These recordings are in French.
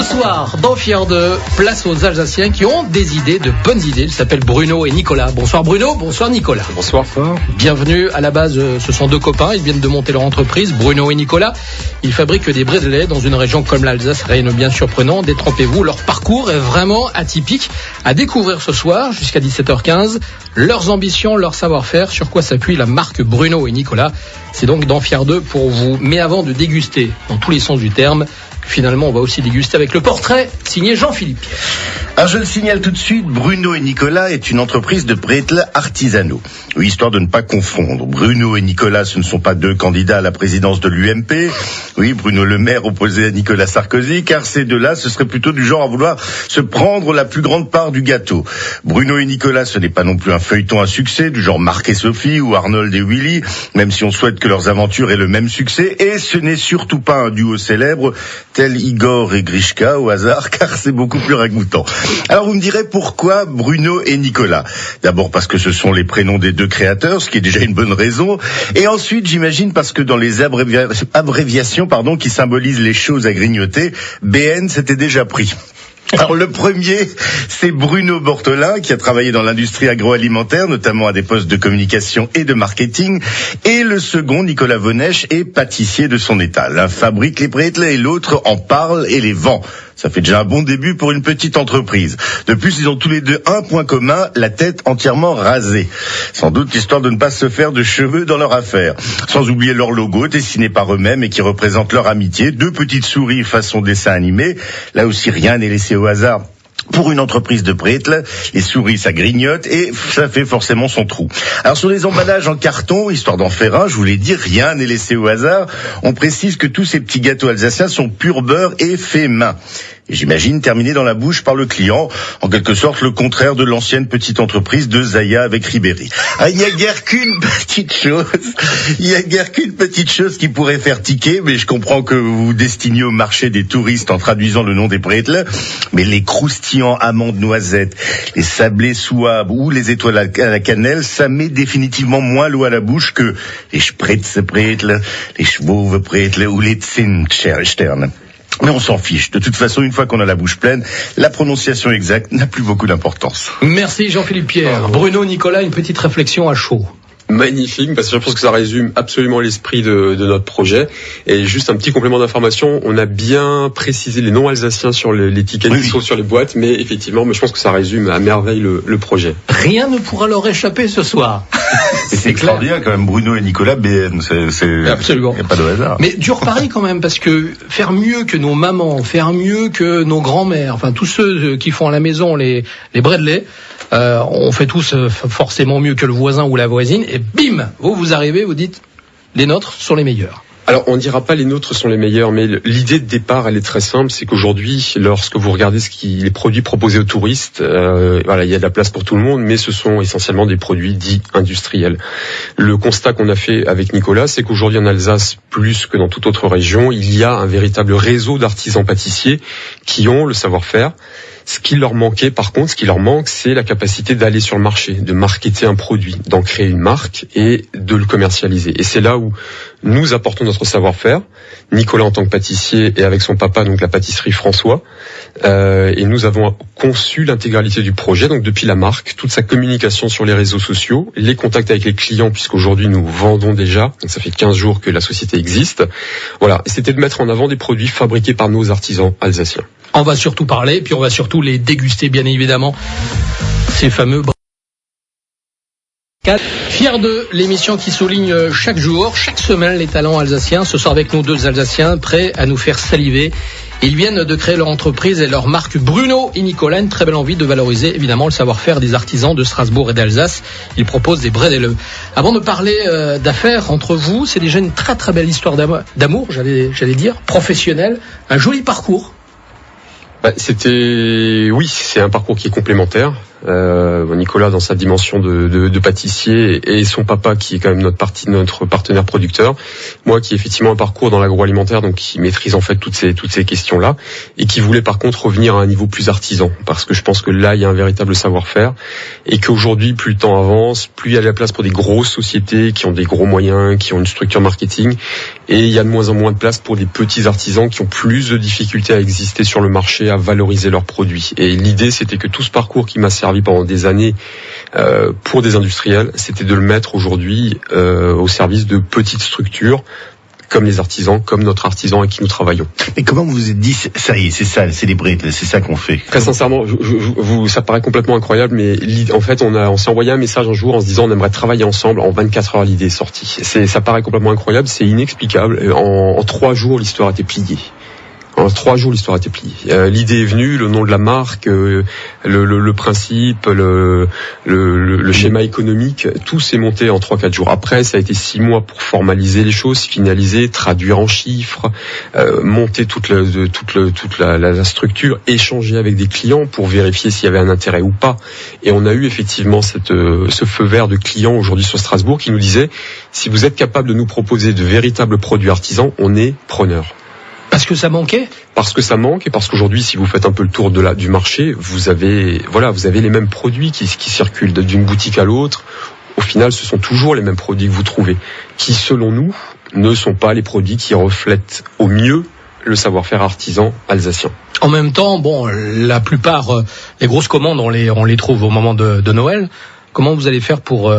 soir, dans Fier 2, place aux Alsaciens qui ont des idées, de bonnes idées. Ils s'appellent Bruno et Nicolas. Bonsoir Bruno, bonsoir Nicolas. Bonsoir. Bienvenue. À la base, ce sont deux copains. Ils viennent de monter leur entreprise, Bruno et Nicolas. Ils fabriquent des brédelets dans une région comme l'Alsace, rien de bien surprenant. Détrompez-vous, leur parcours est vraiment atypique. À découvrir ce soir, jusqu'à 17h15, leurs ambitions, leur savoir-faire, sur quoi s'appuie la marque Bruno et Nicolas. C'est donc dans Fier 2 pour vous. Mais avant de déguster, dans tous les sens du terme, finalement, on va aussi déguster avec le portrait signé Jean-Philippe Pierre. Alors je le signale tout de suite, Bruno et Nicolas est une entreprise de bretels artisanaux. Oui, histoire de ne pas confondre. Bruno et Nicolas, ce ne sont pas deux candidats à la présidence de l'UMP. Oui, Bruno Le Maire opposé à Nicolas Sarkozy, car ces deux-là, ce serait plutôt du genre à vouloir se prendre la plus grande part du gâteau. Bruno et Nicolas, ce n'est pas non plus un feuilleton à succès, du genre Marc et Sophie ou Arnold et Willy, même si on souhaite que leurs aventures aient le même succès. Et ce n'est surtout pas un duo célèbre, tel Igor et Grishka au hasard, car c'est beaucoup plus ragoûtant. Alors vous me direz pourquoi Bruno et Nicolas? D'abord parce que ce sont les prénoms des deux créateurs, ce qui est déjà une bonne raison. Et ensuite, j'imagine, parce que dans les abréviations qui symbolisent les choses à grignoter, BN s'était déjà pris. Alors le premier, c'est Bruno Bortolin, qui a travaillé dans l'industrie agroalimentaire, notamment à des postes de communication et de marketing. Et le second, Nicolas Vonech, est pâtissier de son état. L'un fabrique les bretels et l'autre en parle et les vend. Ça fait déjà un bon début pour une petite entreprise. De plus, ils ont tous les deux un point commun, la tête entièrement rasée. Sans doute histoire de ne pas se faire de cheveux dans leur affaire. Sans oublier leur logo, dessiné par eux-mêmes et qui représente leur amitié. Deux petites souris façon dessin animé. Là aussi, rien n'est laissé au hasard. Pour une entreprise de bretels, les souris ça grignote et ça fait forcément son trou. Alors sur les emballages en carton, histoire d'en faire un, je vous l'ai dit, rien n'est laissé au hasard. On précise que tous ces petits gâteaux alsaciens sont pur beurre et fait main. Et j'imagine terminé dans la bouche par le client, en quelque sorte le contraire de l'ancienne petite entreprise de Zaya avec Ribéry. Il n'y a guère qu'une petite chose qui pourrait faire tiquer, mais je comprends que vous vous destiniez au marché des touristes en traduisant le nom des bretels, mais les croustillants amandes noisettes, les sablés souaves ou les étoiles à la cannelle, ça met définitivement moins l'eau à la bouche que les Spritzbretels, les Schwove-Bretels ou les Zinnstern. Mais on s'en fiche. De toute façon, une fois qu'on a la bouche pleine, la prononciation exacte n'a plus beaucoup d'importance. Merci Jean-Philippe Pierre. Bruno, Nicolas, une petite réflexion à chaud. Magnifique, parce que je pense que ça résume absolument l'esprit de notre projet. Et juste un petit complément d'information, on a bien précisé les noms alsaciens sur l'étiquette qui sont sur les boîtes, mais effectivement, je pense que ça résume à merveille le projet. Rien ne pourra leur échapper ce soir. C'est extraordinaire quand même, Bruno et Nicolas, BN, c'est absolument. Il n'y a pas de hasard. Mais dur pari quand même, parce que faire mieux que nos mamans, faire mieux que nos grands-mères, enfin tous ceux qui font à la maison les bretels, on fait tous forcément mieux que le voisin ou la voisine, et bim, vous arrivez, vous dites, les nôtres sont les meilleurs. Alors, on ne dira pas les nôtres sont les meilleurs, mais l'idée de départ, elle est très simple, c'est qu'aujourd'hui, lorsque vous regardez les produits proposés aux touristes, il y a de la place pour tout le monde, mais ce sont essentiellement des produits dits industriels. Le constat qu'on a fait avec Nicolas, c'est qu'aujourd'hui en Alsace, plus que dans toute autre région, il y a un véritable réseau d'artisans pâtissiers qui ont le savoir-faire. Ce qui leur manquait, par contre, c'est la capacité d'aller sur le marché, de marketer un produit, d'en créer une marque et de le commercialiser. Et c'est là où nous apportons notre savoir-faire. Nicolas en tant que pâtissier et avec son papa, donc la pâtisserie François. Et nous avons conçu l'intégralité du projet, donc depuis la marque, toute sa communication sur les réseaux sociaux, les contacts avec les clients, puisqu'aujourd'hui nous vendons déjà, donc ça fait 15 jours que la société existe. Voilà, c'était de mettre en avant des produits fabriqués par nos artisans alsaciens. On va surtout parler, puis on va surtout les déguster, bien évidemment, ces fameux Fier 2, l'émission qui souligne chaque jour, chaque semaine les talents alsaciens. Ce soir avec nous deux Alsaciens prêts à nous faire saliver. Ils viennent de créer leur entreprise et leur marque Bruno et Nicolas. Une très belle envie de valoriser évidemment le savoir-faire des artisans de Strasbourg et d'Alsace. Ils proposent des bretels. Avant de parler d'affaires entre vous, c'est déjà une très très belle histoire d'amour, j'allais dire, professionnelle. Un joli parcours. C'est un parcours qui est complémentaire. Nicolas dans sa dimension de pâtissier et son papa qui est quand même notre partenaire producteur. Moi qui ai effectivement un parcours dans l'agroalimentaire, donc qui maîtrise en fait toutes ces questions-là et qui voulait par contre revenir à un niveau plus artisan parce que je pense que là il y a un véritable savoir-faire et qu'aujourd'hui plus le temps avance, plus il y a de la place pour des grosses sociétés qui ont des gros moyens, qui ont une structure marketing et il y a de moins en moins de place pour des petits artisans qui ont plus de difficultés à exister sur le marché, à valoriser leurs produits. Et l'idée c'était que tout ce parcours qui m'a servi pendant des années pour des industriels, c'était de le mettre aujourd'hui au service de petites structures comme les artisans, comme notre artisan avec qui nous travaillons. Et comment vous vous êtes dit, ça y est, c'est ça, c'est les Bretl, c'est ça qu'on fait? Très sincèrement, ça paraît complètement incroyable, mais en fait, on s'est envoyé un message un jour en se disant on aimerait travailler ensemble. En 24 heures, l'idée est sortie. Ça paraît complètement incroyable, c'est inexplicable. En 3 jours, l'histoire a été pliée. En 3 jours, l'histoire a été pliée. L'idée est venue, le nom de la marque, le principe, le schéma économique, tout s'est monté en 3-4 jours. Après, ça a été 6 mois pour formaliser les choses, finaliser, traduire en chiffres, monter toute la structure, échanger avec des clients pour vérifier s'il y avait un intérêt ou pas. Et on a eu effectivement ce feu vert de clients aujourd'hui sur Strasbourg qui nous disait si vous êtes capable de nous proposer de véritables produits artisans, on est preneur. Parce que ça manquait ? Parce que ça manque et parce qu'aujourd'hui, si vous faites un peu le tour du marché, vous avez les mêmes produits qui circulent d'une boutique à l'autre. Au final, ce sont toujours les mêmes produits que vous trouvez, qui, selon nous, ne sont pas les produits qui reflètent au mieux le savoir-faire artisan alsacien. En même temps, la plupart des grosses commandes, on les trouve au moment de Noël. Comment vous allez faire pour...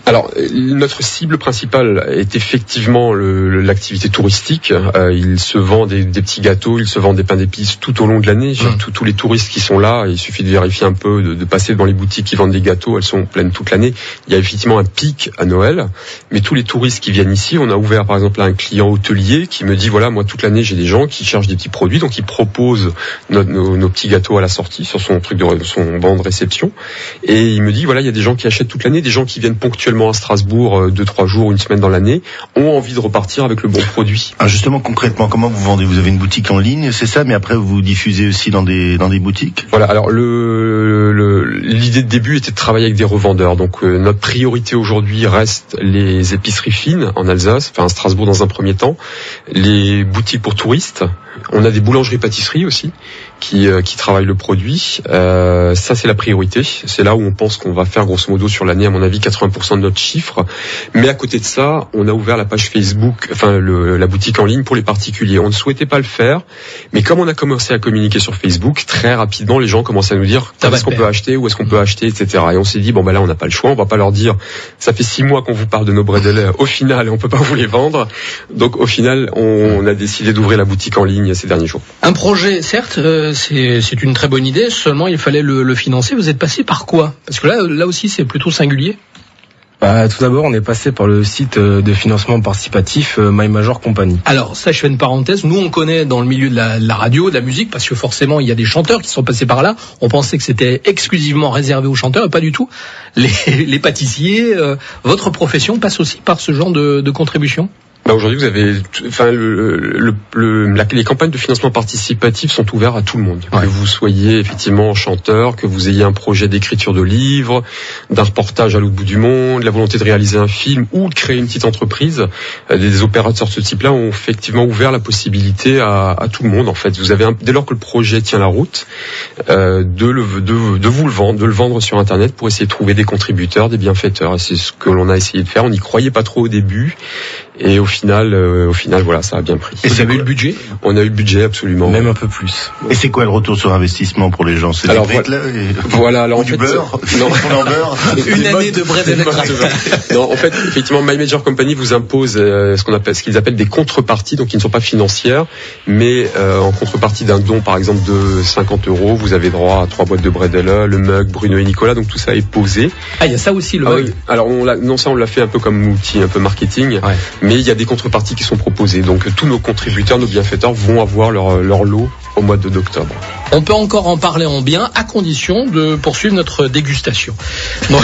Alors, notre cible principale est effectivement l'activité touristique. Il se vend des petits gâteaux, il se vend des pains d'épices tout au long de l'année. Tous les touristes qui sont là, il suffit de vérifier un peu, de passer dans les boutiques qui vendent des gâteaux, elles sont pleines toute l'année. Il y a effectivement un pic à Noël, mais tous les touristes qui viennent ici, on a ouvert par exemple un client hôtelier qui me dit voilà, moi toute l'année j'ai des gens qui cherchent des petits produits, donc ils proposent nos petits gâteaux à la sortie sur son son banc de réception, et il me dit voilà, il y a des gens qui achètent toute l'année, des gens qui viennent ponctuellement à Strasbourg 2-3 jours, une semaine dans l'année, ont envie de repartir avec le bon produit. Alors justement, concrètement, comment vous vendez? Vous avez une boutique en ligne, c'est ça, mais après vous diffusez aussi dans des boutiques? Voilà, alors l'idée de début était de travailler avec des revendeurs. Donc notre priorité aujourd'hui reste les épiceries fines en Alsace, enfin à Strasbourg dans un premier temps, les boutiques pour touristes. On a des boulangeries-pâtisseries aussi qui travaillent le produit. Ça, c'est la priorité. C'est là où on pense qu'on va faire grosso modo sur l'année, à mon avis, 80% de notre chiffre. Mais à côté de ça, on a ouvert la page Facebook, enfin la boutique en ligne pour les particuliers. On ne souhaitait pas le faire, mais comme on a commencé à communiquer sur Facebook, très rapidement, les gens commençaient à nous dire est-ce qu'on peut acheter, où est-ce qu'on peut acheter, etc. Et on s'est dit là, on n'a pas le choix. On va pas leur dire ça fait 6 mois qu'on vous parle de nos bredel. Au final, on peut pas vous les vendre. Donc au final, on a décidé d'ouvrir la boutique en ligne ces derniers jours. Un projet, certes, c'est une très bonne idée, seulement il fallait le financer. Vous êtes passé par quoi? Parce que là aussi c'est plutôt singulier. Tout d'abord, on est passé par le site de financement participatif My Major Company. Alors ça, je fais une parenthèse. Nous, on connaît dans le milieu de la radio, de la musique, parce que forcément, il y a des chanteurs qui sont passés par là. On pensait que c'était exclusivement réservé aux chanteurs, et pas du tout. Les pâtissiers, votre profession passe aussi par ce genre de contribution. Aujourd'hui, vous avez, les campagnes de financement participatif sont ouvertes à tout le monde. Ouais. Que vous soyez effectivement chanteur, que vous ayez un projet d'écriture de livre, d'un reportage à l'autre bout du monde, la volonté de réaliser un film ou de créer une petite entreprise. Des opérateurs de ce type-là ont effectivement ouvert la possibilité à tout le monde. En fait, vous avez dès lors que le projet tient la route, de vous le vendre, de le vendre sur Internet pour essayer de trouver des contributeurs, des bienfaiteurs. Et c'est ce que l'on a essayé de faire. On n'y croyait pas trop au début. Et au final, voilà, ça a bien pris. Et vous avez eu le budget? On a eu le budget, absolument. Même un peu plus. Et c'est quoi le retour sur investissement pour les gens? C'est des bretl voilà, ou du beurre? Non. Une année de bretl. Non, en fait, effectivement, My Major Company vous impose ce qu'ils appellent des contreparties, donc qui ne sont pas financières, mais en contrepartie d'un don, par exemple, de 50 €, vous avez droit à 3 boîtes de bretl, le mug Bruno et Nicolas, donc tout ça est posé. Ah, il y a ça aussi, le mug. Oui. Alors, on l'a fait un peu comme outil, un peu marketing. Ouais. Mais il y a des contreparties qui sont proposées. Donc tous nos contributeurs, nos bienfaiteurs vont avoir leur lot au mois d'octobre. On peut encore en parler en bien, à condition de poursuivre notre dégustation. Donc,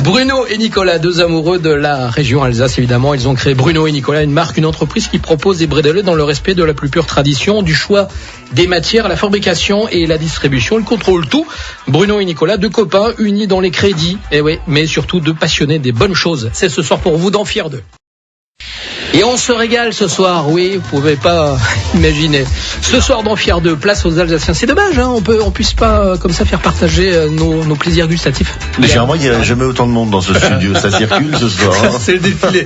Bruno et Nicolas, deux amoureux de la région Alsace, évidemment. Ils ont créé Bruno et Nicolas, une marque, une entreprise qui propose des brédelets dans le respect de la plus pure tradition, du choix des matières, la fabrication et la distribution. Ils contrôlent tout. Bruno et Nicolas, deux copains unis dans les crédits. Et oui, mais surtout deux passionnés des bonnes choses. C'est ce soir pour vous dans Fier 2. Et on se régale ce soir, oui, vous pouvez pas imaginer. Ce soir dans Fier 2, place aux Alsaciens. C'est dommage, hein, on puisse pas comme ça faire partager nos plaisirs gustatifs. Légèrement, il n'y a jamais autant de monde dans ce studio, ça circule ce soir. Hein. C'est le défilé.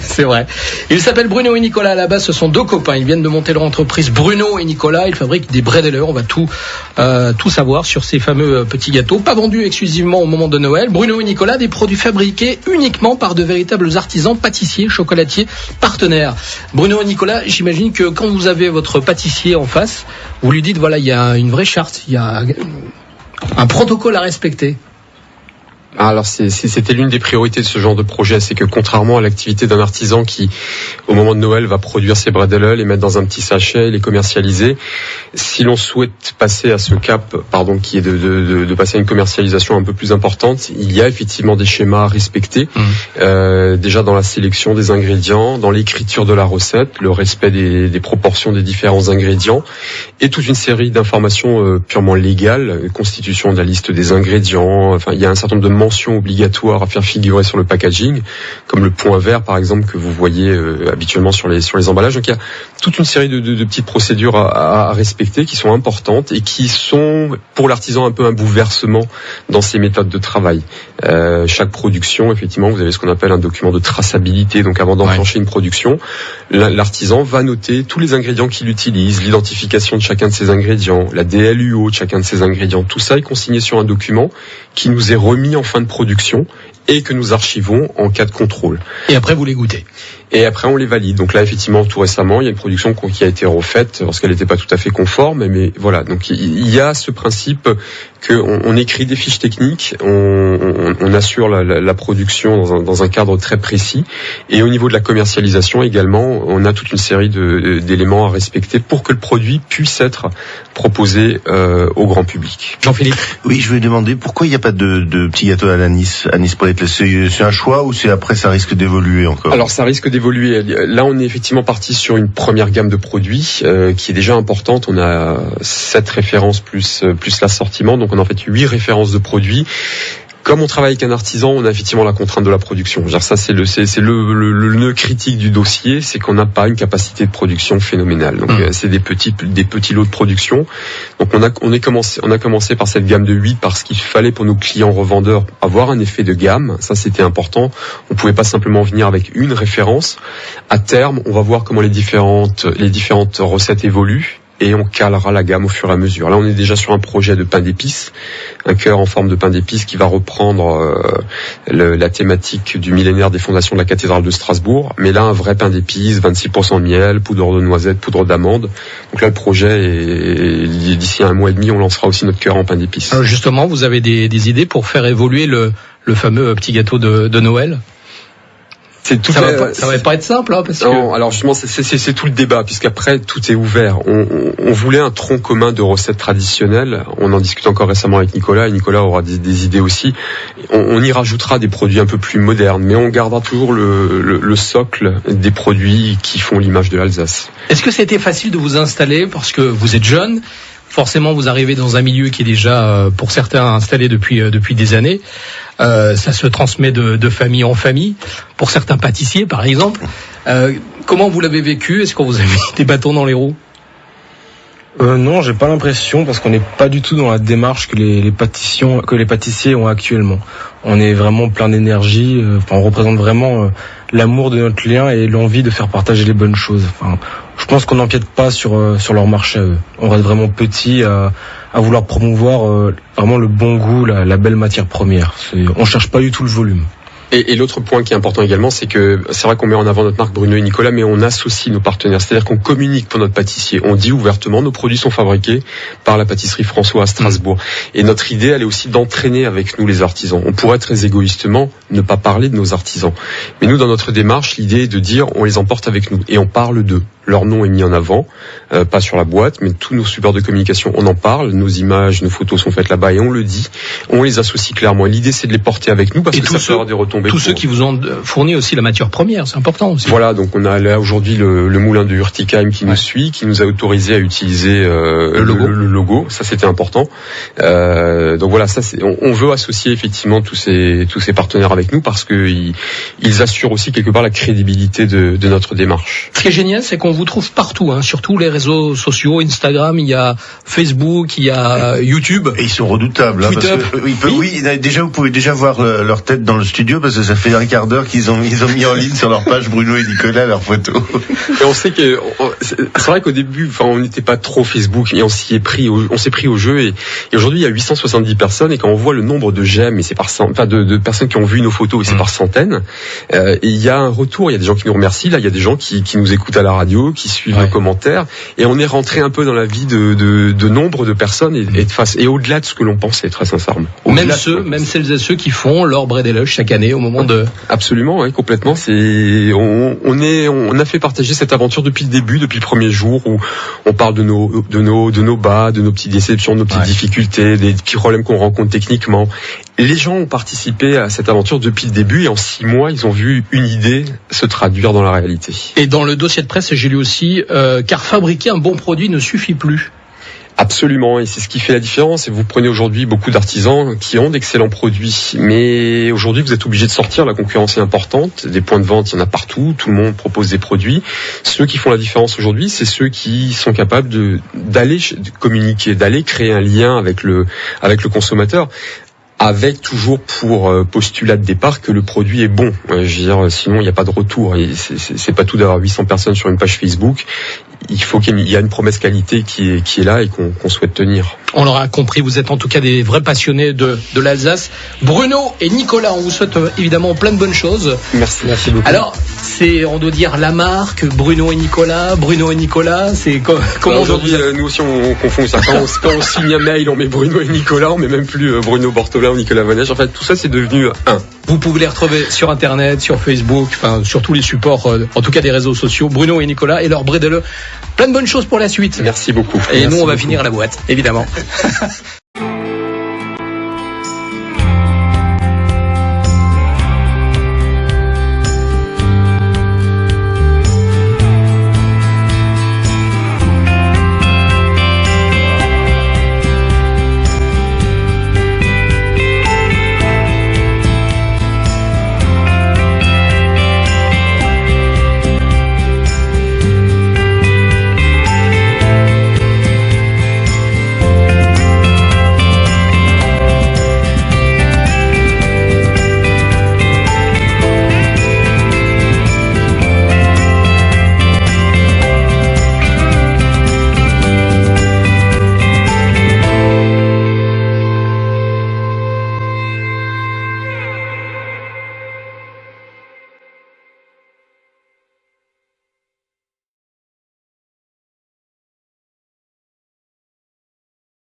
C'est vrai. Ils s'appellent Bruno et Nicolas, à la base ce sont deux copains. Ils viennent de monter leur entreprise Bruno et Nicolas. Ils fabriquent des brédelets. On va tout savoir sur ces fameux petits gâteaux, pas vendus exclusivement au moment de Noël. Bruno et Nicolas, des produits fabriqués uniquement par de véritables artisans, pâtissiers, chocolatiers, partenaires. Bruno et Nicolas, j'imagine que quand vous avez votre pâtissier en face, vous lui dites voilà, il y a une vraie charte, il y a un protocole à respecter. Alors c'était l'une des priorités de ce genre de projet, c'est que contrairement à l'activité d'un artisan qui, au moment de Noël, va produire ses bredels, les mettre dans un petit sachet, les commercialiser, si l'on souhaite passer à ce cap, qui est de passer à une commercialisation un peu plus importante, il y a effectivement des schémas à respecter, déjà dans la sélection des ingrédients, dans l'écriture de la recette, le respect des proportions des différents ingrédients, et toute une série d'informations purement légales, constitution de la liste des ingrédients, il y a un certain nombre de mentions obligatoires à faire figurer sur le packaging, comme le point vert par exemple que vous voyez habituellement sur les emballages. Donc il y a toute une série de petites procédures à respecter qui sont importantes et qui sont pour l'artisan un peu un bouleversement dans ses méthodes de travail. Chaque production, effectivement, vous avez ce qu'on appelle un document de traçabilité. Donc avant d'enclencher une production, l'artisan va noter tous les ingrédients qu'il utilise, l'identification de chacun de ces ingrédients, la DLUO de chacun de ces ingrédients. Tout ça est consigné sur un document qui nous est remis en fin de production et que nous archivons en cas de contrôle. Et après, vous les goûtez. Et après, on les valide. Donc là, effectivement, tout récemment, il y a une production qui a été refaite parce qu'elle n'était pas tout à fait conforme. Mais voilà, donc il y a ce principe qu'on écrit des fiches techniques, on assure la production dans un cadre très précis. Et au niveau de la commercialisation également, on a toute une série d'éléments à respecter pour que le produit puisse être proposé au grand public. Jean-Philippe. Oui, je vais demander pourquoi il n'y a pas de petits gâteaux à l'anis brédelets. C'est un choix ou c'est après ça risque d'évoluer encore? Alors ça risque d'évoluer. Là, on est effectivement parti sur une première gamme de produits qui est déjà importante. On a 7 références plus l'assortiment, donc on a en fait 8 références de produits. Comme on travaille avec un artisan, on a effectivement la contrainte de la production. Ça, c'est le nœud critique du dossier, c'est qu'on n'a pas une capacité de production phénoménale. Donc, c'est des petits lots de production. Donc, on a commencé par cette gamme de 8 parce qu'il fallait pour nos clients revendeurs avoir un effet de gamme. Ça, c'était important. On pouvait pas simplement venir avec une référence. À terme, on va voir comment les différentes recettes évoluent. Et on calera la gamme au fur et à mesure. Là, on est déjà sur un projet de pain d'épices, un cœur en forme de pain d'épices qui va reprendre la thématique du millénaire des fondations de la cathédrale de Strasbourg. Mais là, un vrai pain d'épices, 26% de miel, poudre de noisette, poudre d'amande. Donc là, le projet est d'ici 1 mois et demi, on lancera aussi notre cœur en pain d'épices. Alors justement, vous avez des idées pour faire évoluer le fameux petit gâteau de Noël? Ça va pas être simple, hein, parce que... Alors justement, c'est tout le débat, puisqu'après, tout est ouvert. On voulait un tronc commun de recettes traditionnelles. On en discute encore récemment avec Nicolas, et Nicolas aura des idées aussi. On y rajoutera des produits un peu plus modernes, mais on gardera toujours le socle des produits qui font l'image de l'Alsace. Est-ce que c'était facile de vous installer, parce que vous êtes jeune? Forcément, vous arrivez dans un milieu qui est déjà, pour certains, installé depuis des années. Ça se transmet de famille en famille. Pour certains pâtissiers, par exemple. Comment vous l'avez vécu? Est-ce qu'on vous a mis des bâtons dans les roues? Non, j'ai pas l'impression, parce qu'on n'est pas du tout dans la démarche que les pâtissiers ont actuellement. On est vraiment plein d'énergie. On représente vraiment l'amour de notre lien et l'envie de faire partager les bonnes choses. Je pense qu'on n'empiète pas sur leur marché à eux. On reste vraiment petit à vouloir promouvoir vraiment le bon goût, la belle matière première. On cherche pas du tout le volume. Et l'autre point qui est important également, c'est que c'est vrai qu'on met en avant notre marque Bruno et Nicolas, mais on associe nos partenaires. C'est-à-dire qu'on communique pour notre pâtissier. On dit ouvertement, nos produits sont fabriqués par la pâtisserie François à Strasbourg. Et notre idée, elle est aussi d'entraîner avec nous les artisans. On pourrait très égoïstement ne pas parler de nos artisans. Mais nous, dans notre démarche, l'idée est de dire, on les emporte avec nous et on parle d'eux. leur nom est mis en avant, pas sur la boîte, mais tous nos supports de communication, on en parle, nos images, nos photos sont faites là-bas et on le dit, on les associe clairement. L'idée, c'est de les porter avec nous parce que ça peut avoir des retombées. Tous ceux qui vous ont fourni aussi la matière première, c'est important aussi. Voilà, donc on a là aujourd'hui le moulin de Hurtigheim qui nous suit, qui nous a autorisé à utiliser le logo. Ça, c'était important. Donc voilà, ça, on veut associer effectivement tous ces partenaires avec nous parce que ils assurent aussi quelque part la crédibilité de notre démarche. Ce qui est génial, c'est qu'on vous trouve partout, sur tous les réseaux sociaux, Instagram, il y a Facebook, il y a YouTube. Et ils sont redoutables. Twitter. Déjà, vous pouvez déjà voir leur tête dans le studio parce que ça fait un quart d'heure qu'ils ont mis en ligne sur leur page Bruno et Nicolas leurs photos. Et on sait que c'est vrai qu'au début, on n'était pas trop Facebook, mais on s'est pris au jeu et aujourd'hui il y a 870 personnes et quand on voit le nombre de j'aime et c'est de personnes qui ont vu nos photos et c'est par centaines, et il y a un retour, il y a des gens qui nous remercient, là il y a des gens qui nous écoutent à la radio, qui suivent nos commentaires et on est rentré un peu dans la vie de nombre de personnes et au-delà de ce que l'on pensait, très sincèrement. Même celles et ceux qui font leur Brédeloche chaque année au moment de... Absolument, oui, complètement. On a fait partager cette aventure depuis le début, depuis le premier jour où on parle de nos bas, de nos petites déceptions, de nos petites difficultés, des petits problèmes qu'on rencontre techniquement. Les gens ont participé à cette aventure depuis le début et en 6 mois, ils ont vu une idée se traduire dans la réalité. Et dans le dossier de presse, j'ai lu aussi car fabriquer un bon produit ne suffit plus. Absolument, et c'est ce qui fait la différence. Et vous prenez aujourd'hui beaucoup d'artisans qui ont d'excellents produits, mais aujourd'hui vous êtes obligé de sortir, la concurrence est importante, des points de vente il y en a partout, tout le monde propose des produits. Ceux qui font la différence aujourd'hui, c'est ceux qui sont capables d'aller communiquer, d'aller créer un lien avec le consommateur, avec toujours pour postulat de départ que le produit est bon. Je veux dire, sinon il n'y a pas de retour. Et c'est pas tout d'avoir 800 personnes sur une page Facebook. Il faut qu'il y ait une promesse qualité qui est là et qu'on souhaite tenir. On l'aura compris, vous êtes en tout cas des vrais passionnés de l'Alsace. Bruno et Nicolas, on vous souhaite évidemment plein de bonnes choses. Merci beaucoup. Alors, on doit dire la marque, Bruno et Nicolas, c'est comment aujourd'hui, nous aussi on confond ça. Quand on signe un mail, on met Bruno et Nicolas, on met même plus Bruno Bortolin ou Nicolas Vanège. En fait, tout ça c'est devenu un. Vous pouvez les retrouver sur Internet, sur Facebook, sur tous les supports, en tout cas des réseaux sociaux, Bruno et Nicolas et leur Brédeleux. Plein de bonnes choses pour la suite. Merci beaucoup. Et nous, on va finir la boîte, évidemment.